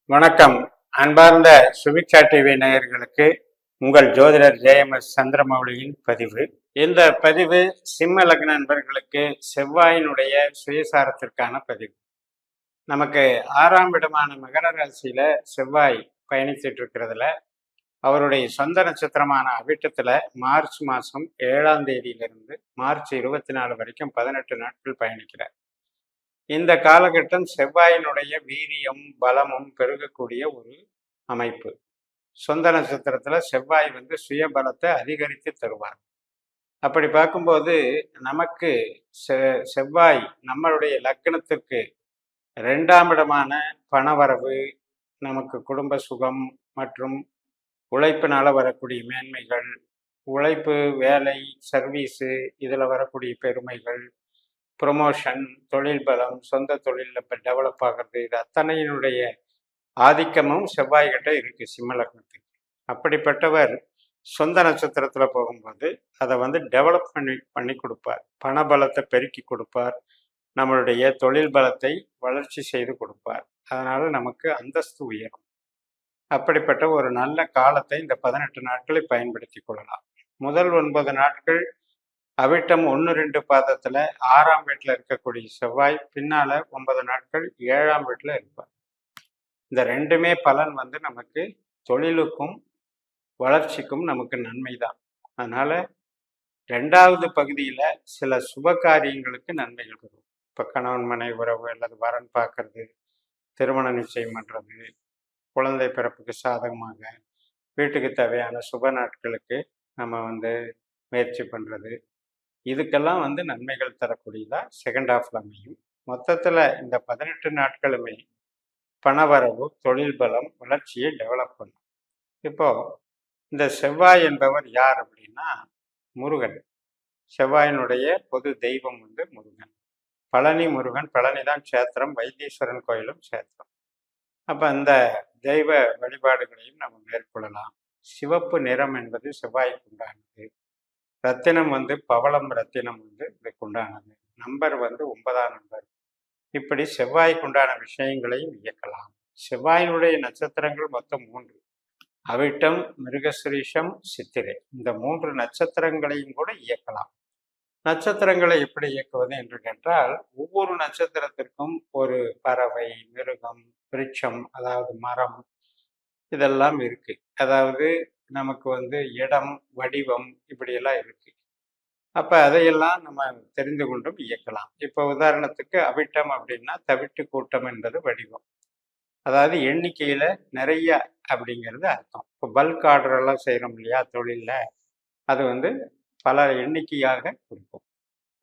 வணக்கம். அன்பார்ந்த சுபிக்ஷா டிவி நேயர்களுக்கு உங்கள் ஜோதிடர் ஜெயமஸ் சந்திரமௌலியின் பதிவு. இந்த பதிவு சிம்ம லக்ன நண்பர்களுக்கு செவ்வாயினுடைய சுயசாரத்திற்கான பதிவு. நமக்கு 6ஆம் இடமான மகர ராசியில செவ்வாய் பயணிச்சுட்டு இருக்கிறதுல அவருடைய சொந்த நட்சத்திரமான அவிட்டத்துல மார்ச் மாசம் 7ஆம் தேதியிலிருந்து மார்ச் 24 வரைக்கும் 18 நாட்கள் பயணிக்கிறார். இந்த காலகட்டம் செவ்வாயினுடைய வீரியம் பலமும் பெருகக்கூடிய ஒரு அமைப்பு. சொந்த நட்சத்திரத்துல செவ்வாய் சுய பலத்தை அதிகரித்து தருவார். அப்படி பார்க்கும்போது நமக்கு செவ்வாய் நம்மளுடைய லக்னத்திற்கு 2ஆம் இடமான பணவரவு, நமக்கு குடும்ப சுகம் மற்றும் உழைப்பினால வரக்கூடிய மேன்மைகள், உழைப்பு வேலை சர்வீஸு இதில் வரக்கூடிய பெருமைகள், ப்ரொமோஷன், தொழில் பலம், சொந்த தொழிலில் இப்போ டெவலப் ஆகிறது, இது அத்தனையினுடைய ஆதிக்கமும் செவ்வாய்கிட்ட இருக்கு சிம்ம லக்னத்துக்கு. அப்படிப்பட்டவர் சொந்த நட்சத்திரத்தில் போகும்போது அதை டெவலப் பண்ணி கொடுப்பார். பண பலத்தை பெருக்கி கொடுப்பார். நம்மளுடைய தொழில் பலத்தை வளர்ச்சி செய்து கொடுப்பார். அதனால நமக்கு அந்தஸ்து உயரும். அப்படிப்பட்ட ஒரு நல்ல காலத்தை இந்த 18 நாட்களை பயன்படுத்தி கொள்ளலாம். முதல் 9 நாட்கள் அவிட்டம் 1-2 பாதத்துல 6ஆம் வீட்டில் இருக்கக்கூடிய செவ்வாய், பின்னால 9 நாட்கள் 7ஆம் வீட்டில் இருப்பார். இந்த ரெண்டுமே பலன் நமக்கு தொழிலுக்கும் வளர்ச்சிக்கும் நமக்கு நன்மை தான். அதனால 2வது பகுதியில சில சுப காரியங்களுக்கு நன்மைகள் வரும். இப்போ கணவன் மனை உறவு அல்லது வரன் பார்க்கறது, திருமண நிச்சயம் பண்றது, குழந்தை பிறப்புக்கு சாதகமாக வீட்டுக்கு தேவையான சுப நாட்களுக்கு நம்ம முயற்சி பண்றது, இதுக்கெல்லாம் நன்மைகள் தரக்கூடியதா செகண்ட் ஹாஃப்ல அமையும். மொத்தத்தில் இந்த 18 நாட்களுமே பணவரவு, தொழில் பலம், வளர்ச்சியை டெவலப் பண்ணும். இப்போ இந்த செவ்வாய் என்பவர் யார் அப்படின்னா முருகன். செவ்வாயினுடைய பொது தெய்வம் முருகன். பழனி முருகன். பழனி தான் க்ஷேத்திரம், வைத்தீஸ்வரன் கோயிலும் க்ஷேத்திரம். அப்போ அந்த தெய்வ வழிபாடுகளையும் நம்ம மேற்கொள்ளலாம். சிவப்பு நிறம் என்பது செவ்வாய்க்கு உண்டானது. ரத்தினம் பவளம் ரத்தினம் இதுக்கு உண்டானது. நம்பர் 9ஆம் நம்பர். இப்படி செவ்வாய்க்கு உண்டான விஷயங்களையும் இயக்கலாம். செவ்வாயினுடைய நட்சத்திரங்கள் மொத்தம் 3: அவிட்டம், மிருகசிரீஷம், சித்திரை. இந்த 3 நட்சத்திரங்களையும் கூட இயக்கலாம். நட்சத்திரங்களை எப்படி இயக்குவது என்று கேட்டால், ஒவ்வொரு நட்சத்திரத்திற்கும் ஒரு பறவை, மிருகம், விருட்சம், அதாவது மரம், இதெல்லாம் இருக்கு. அதாவது நமக்கு இடம், வடிவம் இப்படியெல்லாம் இருக்கு. அப்ப அதையெல்லாம் நம்ம தெரிந்து கொண்டும் இயக்கலாம். இப்போ உதாரணத்துக்கு அவிட்டம் அப்படின்னா தவிட்டு கூட்டம் என்பது வடிவம். அதாவது எண்ணிக்கையில நிறைய அப்படிங்கிறது அர்த்தம். இப்போ பல்க் ஆர்டர் எல்லாம் செய்யறோம் இல்லையா தொழில்ல, அது பல எண்ணிக்கையாக கொடுக்கும்.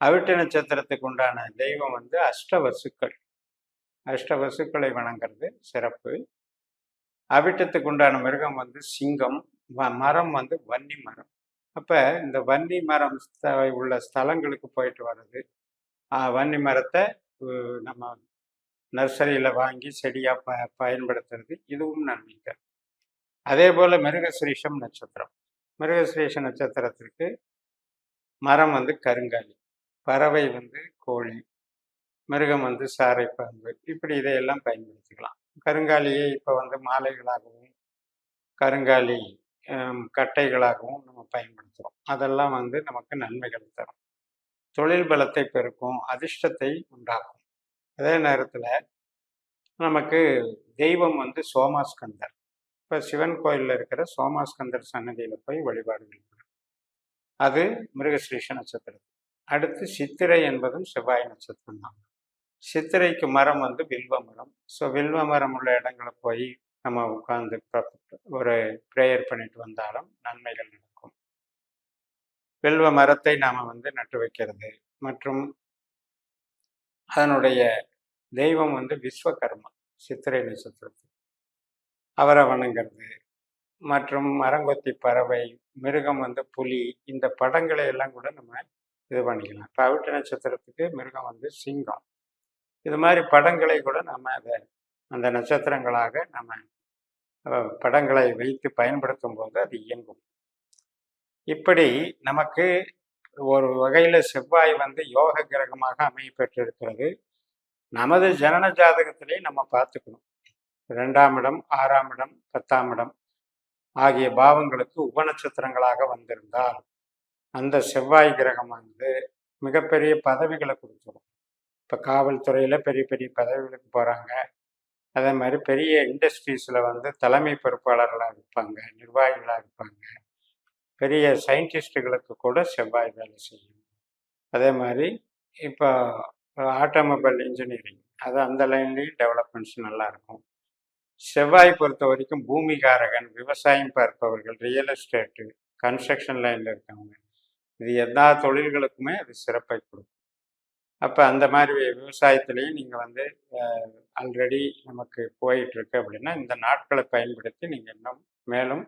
அவிட்ட நட்சத்திரத்துக்கு உண்டான தெய்வம் அஷ்டவசுக்கள். அஷ்டவசுக்களை வணங்குறது சிறப்பு. அவிட்டத்துக்கு உண்டான மிருகம் சிங்கம். மரம் வன்னி மரம். அப்ப இந்த வன்னி மரம் உள்ள ஸ்தலங்களுக்கு போயிட்டு வர்றது, வன்னி மரத்தை நம்ம நர்சரியில வாங்கி செடியா பயன்படுத்துறது, இதுவும் நன்மைகள். அதே போல மிருகசிரீஷம் நட்சத்திரம். மிருகசிரீஷ நட்சத்திரத்திற்கு மரம் கருங்காலி, பறவை கோழி, மிருகம் சாரை பாம்பு, இப்படி இதையெல்லாம் பயன்படுத்திக்கலாம். கருங்காலியை இப்போ மாலைகளாகவும் கருங்காலி கட்டைகளாகவும் நம்ம பயன்படுத்துகிறோம். அதெல்லாம் நமக்கு நன்மைகள் தரும். தொழில் பலத்தை பெருக்கும், அதிர்ஷ்டத்தை உண்டாக்கும். அதே நேரத்தில் நமக்கு தெய்வம் சோமாஸ்கந்தர். இப்போ சிவன் கோயிலில் இருக்கிற சோமாஸ்கந்தர் சன்னதியில் போய் வழிபாடுகள், அது மிருகசிரீஷ நட்சத்திரம். அடுத்து சித்திரை என்பதும் செவ்வாய் நட்சத்திரம் தான். சித்திரைக்கு மரம் வில்வ மரம். ஸோ வில்வ மரம் உள்ள இடங்களை போய் நம்ம உட்கார்ந்து ஒரு ப்ரேயர் பண்ணிட்டு வந்தாலும் நன்மைகள் நடக்கும். வில்வ மரத்தை நாம் நட்டு வைக்கிறது மற்றும் அதனுடைய தெய்வம் விஸ்வகர்மா. சித்திரை நட்சத்திரத்தில் அவரை வணங்குறது மற்றும் மரங்கொத்தி பறவை, மிருகம் புலி, இந்த படங்களை எல்லாம் கூட நம்ம இது பண்ணிக்கலாம். இப்போ அவிட்ட நட்சத்திரத்துக்கு மிருகம் சிங்கம். இது மாதிரி படங்களை கூட நம்ம அந்த நட்சத்திரங்களாக நம்ம படங்களை வைத்து பயன்படுத்தும் போது அது இயங்கும். இப்படி நமக்கு ஒரு வகையில் செவ்வாய் யோக கிரகமாக அமைய பெற்றிருக்கிறது. நமது ஜனன ஜாதகத்திலே நம்ம பார்த்துக்கணும். 2ஆம் இடம், 6ஆம் இடம், 10ஆம் இடம் ஆகிய பாவங்களுக்கு உபநட்சத்திரங்களாக வந்திருந்தால் அந்த செவ்வாய் கிரகம் வந்து மிகப்பெரிய பதவிகளை கொடுத்துரும். இப்போ காவல்துறையில் பெரிய பெரிய பதவிகளுக்கு போகிறாங்க. அதே மாதிரி பெரிய இண்டஸ்ட்ரீஸில் வந்து தலைமை பொறுப்பாளர்களாக இருப்பாங்க, நிர்வாகிகளாக இருப்பாங்க. பெரிய சயின்டிஸ்டுகளுக்கு கூட செவ்வாய் வேலை செய்யும். அதே மாதிரி இப்போ ஆட்டோமொபைல் இன்ஜினியரிங் அது அந்த லைன்லேயும் டெவலப்மெண்ட்ஸ் நல்லாயிருக்கும். செவ்வாய் பொறுத்த வரைக்கும் பூமிகாரகன், விவசாயம் பார்ப்பவர்கள், ரியல் எஸ்டேட்டு, கன்ஸ்ட்ரக்ஷன் லைனில் இருக்கவங்க, இது எல்லா தொழில்களுக்குமே அது சிறப்பை கொடுக்கும். அப்போ அந்த மாதிரி விவசாயத்துலேயும் நீங்கள் வந்து ஆல்ரெடி நமக்கு போயிட்டுருக்கு அப்படின்னா இந்த நாட்களை பயன்படுத்தி நீங்கள் இன்னும் மேலும்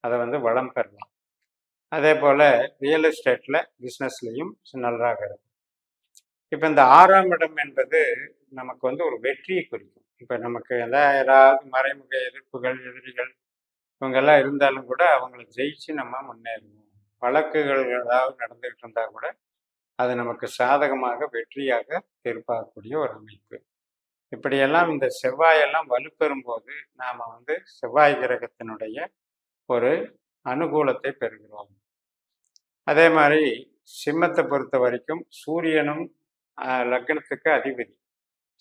அதை வந்து வளம் பெறலாம். அதே போல் ரியல் எஸ்டேட்டில் பிஸ்னஸ்லேயும் நன்றாக இருக்கும். இப்போ இந்த 6ஆம் இடம் என்பது நமக்கு வந்து ஒரு வெற்றியை குறிக்கும். இப்போ நமக்கு ஏதாவது மறைமுக எதிர்ப்புகள், எதிரிகள் இவங்கெல்லாம் இருந்தாலும் கூட அவங்கள ஜெயிச்சு நம்ம முன்னேறுவோம். வழக்குகள் ஏதாவது நடந்துகிட்டு இருந்தால் கூட அது நமக்கு சாதகமாக வெற்றியாக தீர்ப்பாகக்கூடிய ஒரு அமைப்பு. இப்படியெல்லாம் இந்த செவ்வாயெல்லாம் வலுப்பெறும் போது நாம் வந்து செவ்வாய் கிரகத்தினுடைய ஒரு அனுகூலத்தை பெறுகிறோம். அதே மாதிரி சிம்மத்தை பொறுத்த வரைக்கும் சூரியனும் லக்னத்துக்கு அதிபதி.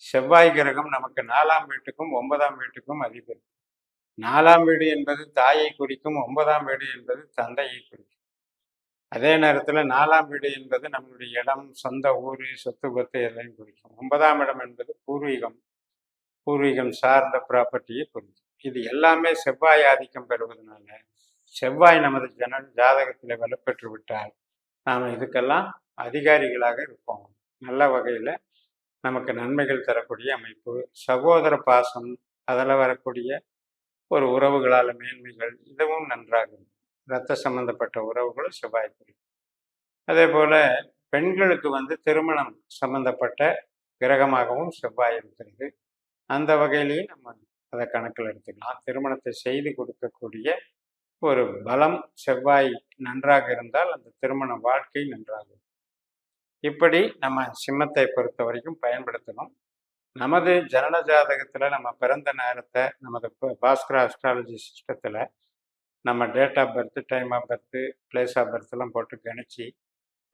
செவ்வாய் கிரகம் நமக்கு 4ஆம் வீட்டுக்கும் 9ஆம் வீட்டுக்கும் அதிபதி. 4ஆம் வீடு என்பது தாயை குறிக்கும், 9ஆம் வீடு என்பது தந்தையை குறிக்கும். அதே நேரத்தில் 4ஆம் வீடு என்பது நம்மளுடைய இடம், சொந்த ஊர், சொத்து பத்து எதையும் குறிக்கும். 9ஆம் இடம் என்பது பூர்வீகம் சார்ந்த ப்ராப்பர்ட்டியை குறிக்கும். இது எல்லாமே செவ்வாய் ஆதிக்கம் பெறுவதனால செவ்வாய் நமது ஜாதகத்தில் வலுப்பெற்று விட்டால் நாம் இதுக்கெல்லாம் அதிகாரிகளாக இருப்போம். நல்ல வகையில் நமக்கு நன்மைகள் தரக்கூடிய அமைப்பு, சகோதர பாசம், அதில் வரக்கூடிய ஒரு உறவுகளால் மேன்மைகள், இதுவும் நன்றாக இருக்கும். இரத்த சம்பந்தப்பட்ட உறவுகளும் செவ்வாய் குறிக்கும். அதே போல் பெண்களுக்கு வந்து திருமணம் சம்பந்தப்பட்ட கிரகமாகவும் செவ்வாய் இருக்கிறது. அந்த வகையிலையும் நம்ம அதை கணக்கில் எடுத்துக்கலாம். திருமணத்தை செய்து கொடுக்கக்கூடிய ஒரு பலம் செவ்வாய் நன்றாக இருந்தால் அந்த திருமண வாழ்க்கை நன்றாக இருக்கும். இப்படி நம்ம சிம்மத்தை பொறுத்த வரைக்கும் பயன்படுத்தணும். நமது ஜனன ஜாதகத்தில் நம்ம பிறந்த நேரத்தை நமது பாஸ்கர் அஸ்ட்ராலஜி சிஸ்டத்தில் நம்ம date of birth, time of birth, place of பர்த்லாம் போட்டு கணிச்சு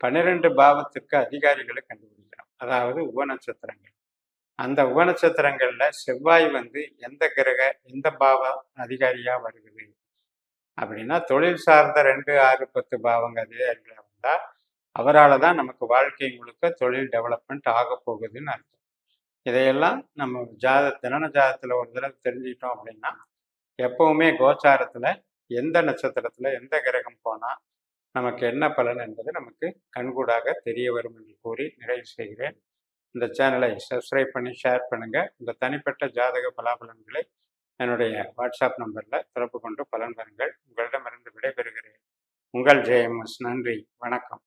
12 பாவத்திற்கு அதிகாரிகளை கண்டுபிடிக்கிறோம். அதாவது உபநட்சத்திரங்கள். அந்த உபநட்சத்திரங்களில் செவ்வாய் வந்து எந்த பாவ அதிகாரியாக வருகிறது அப்படின்னா தொழில் சார்ந்த 2, 6, 10 பாவங்க அதிகாரிகளாக வந்தால் அவரால் தான் நமக்கு வாழ்க்கை முழுக்க தொழில் டெவலப்மெண்ட் ஆக போகுதுன்னு அர்த்தம். இதையெல்லாம் நம்ம ஜனன ஜாதகத்தில் ஒரு தடவை தெரிஞ்சுக்கிட்டோம் அப்படின்னா எப்பவுமே கோச்சாரத்தில் எந்த நட்சத்திரத்தில் எந்த கிரகம் போனால் நமக்கு என்ன பலன் என்பது நமக்கு கண்கூடாக தெரிய வரும் என்று கூறி நிறைவு செய்கிறேன். இந்த சேனலை சப்ஸ்கிரைப் பண்ணி ஷேர் பண்ணுங்கள். இந்த தனிப்பட்ட ஜாதக பலாபலன்களை என்னுடைய வாட்ஸ்அப் நம்பரில் தொடர்பு கொண்டு பலன் பெறுங்கள். உங்களிடமிருந்து விடைபெறுகிறேன். உங்கள் ஜேஎம்எஸ். நன்றி, வணக்கம்.